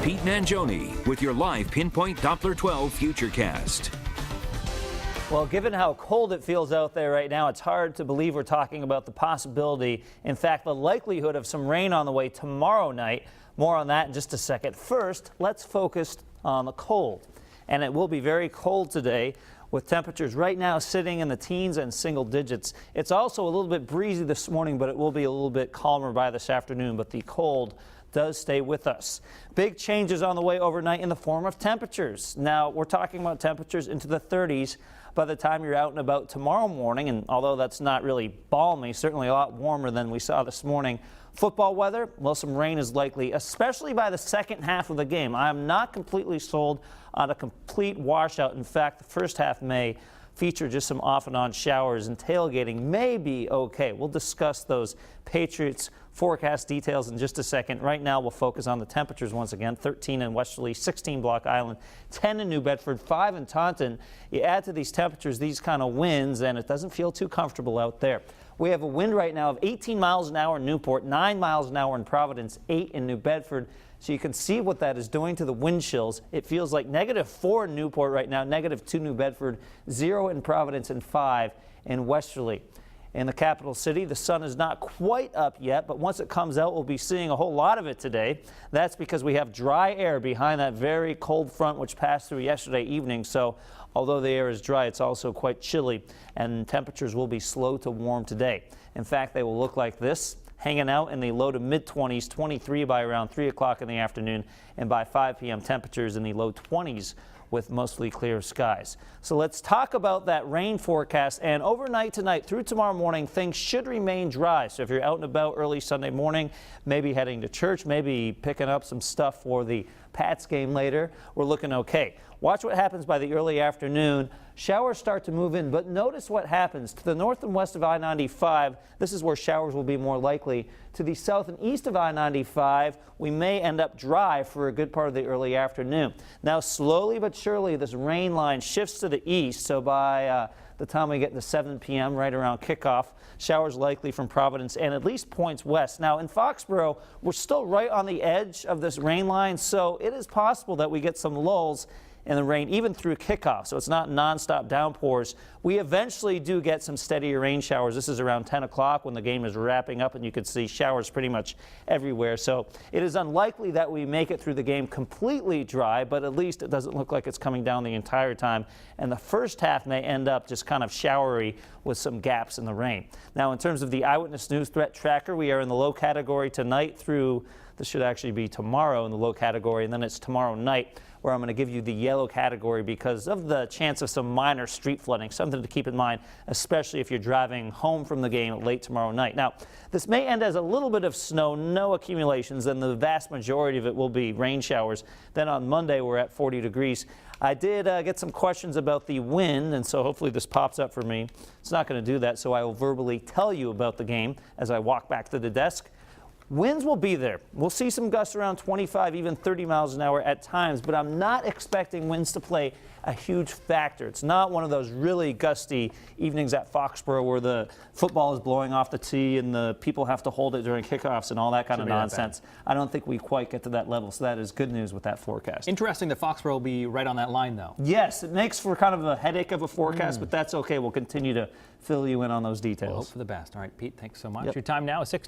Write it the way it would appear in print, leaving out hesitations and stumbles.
Pete Mangione with your live Pinpoint Doppler 12 Futurecast. Well, given how cold it feels out there right now, it's hard to believe we're talking about the possibility, in fact, the likelihood of some rain on the way tomorrow night. More on that in just a second. First, let's focus on the cold. And it will be very cold today, with temperatures right now sitting in the teens and single digits. It's also a little bit breezy this morning, but it will be a little bit calmer by this afternoon. But the cold does stay with us. Big changes on the way overnight in the form of temperatures. Now, we're talking about temperatures into the 30s by the time you're out and about tomorrow morning. And although that's not really balmy, certainly a lot warmer than we saw this morning. Football weather, well, some rain is likely, especially by the second half of the game. I am not completely sold on a complete washout. In fact, the first half may feature just some off and on showers, and tailgating may be okay. We'll discuss those Patriots forecast details in just a second. Right now, we'll focus on the temperatures once again. 13 in Westerly, 16 Block Island, 10 in New Bedford, 5 in Taunton. You add to these temperatures these kind of winds, and it doesn't feel too comfortable out there. We have a wind right now of 18 miles an hour in Newport, 9 miles an hour in Providence, 8 in New Bedford. So you can see what that is doing to the wind chills. It feels like -4 in Newport right now, -2 New Bedford, 0 in Providence, and 5 in Westerly. In the capital city, the sun is not quite up yet, but once it comes out, we'll be seeing a whole lot of it today. That's because we have dry air behind that very cold front which passed through yesterday evening. So although the air is dry, it's also quite chilly, and temperatures will be slow to warm today. In fact, they will look like this, hanging out in the low to mid-20s, 23 by around 3 o'clock in the afternoon, and by 5 p.m. temperatures in the low 20s with mostly clear skies. So let's talk about that rain forecast. And overnight tonight through tomorrow morning, things should remain dry. So if you're out and about early Sunday morning, maybe heading to church, maybe picking up some stuff for the Pats game later, we're looking okay. Watch what happens by the early afternoon. Showers start to move in, but notice what happens to the north and west of I-95. This is where showers will be more likely. To the south and east of I-95, we may end up dry for a good part of the early afternoon. Now, slowly but surely, this rain line shifts to the east. So by the time we get to 7 p.m., right around kickoff, showers likely from Providence and at least points west. Now, in Foxborough, we're still right on the edge of this rain line, so it is possible that we get some lulls in the rain even through kickoff, so it's not nonstop downpours. We eventually do get some steadier rain showers. This is around 10 o'clock when the game is wrapping up, and you can see showers pretty much everywhere. So it is unlikely that we make it through the game completely dry, but at least it doesn't look like it's coming down the entire time. And the first half may end up just kind of showery with some gaps in the rain. Now, in terms of the Eyewitness News Threat Tracker, we are in the low category tonight through, this should actually be tomorrow in the low category, and then it's tomorrow night where I'm going to give you the yellow category because of the chance of some minor street flooding, something to keep in mind, especially if you're driving home from the game late tomorrow night. Now, this may end as a little bit of snow, no accumulations, and the vast majority of it will be rain showers. Then on Monday, we're at 40 degrees. I did get some questions about the wind, and so hopefully this pops up for me. It's not going to do that, so I will verbally tell you about the game as I walk back to the desk. Winds will be there. We'll see some gusts around 25, even 30 miles an hour at times, but I'm not expecting winds to play a huge factor. It's not one of those really gusty evenings at Foxborough where the football is blowing off the tee and the people have to hold it during kickoffs and all that kind of nonsense. I don't think we quite get to that level, so that is good news with that forecast. Interesting that Foxborough will be right on that line, though. Yes, it makes for kind of a headache of a forecast, but that's okay. We'll continue to fill you in on those details. We'll hope for the best. All right, Pete, thanks so much. Yep. Your time now is 6:20.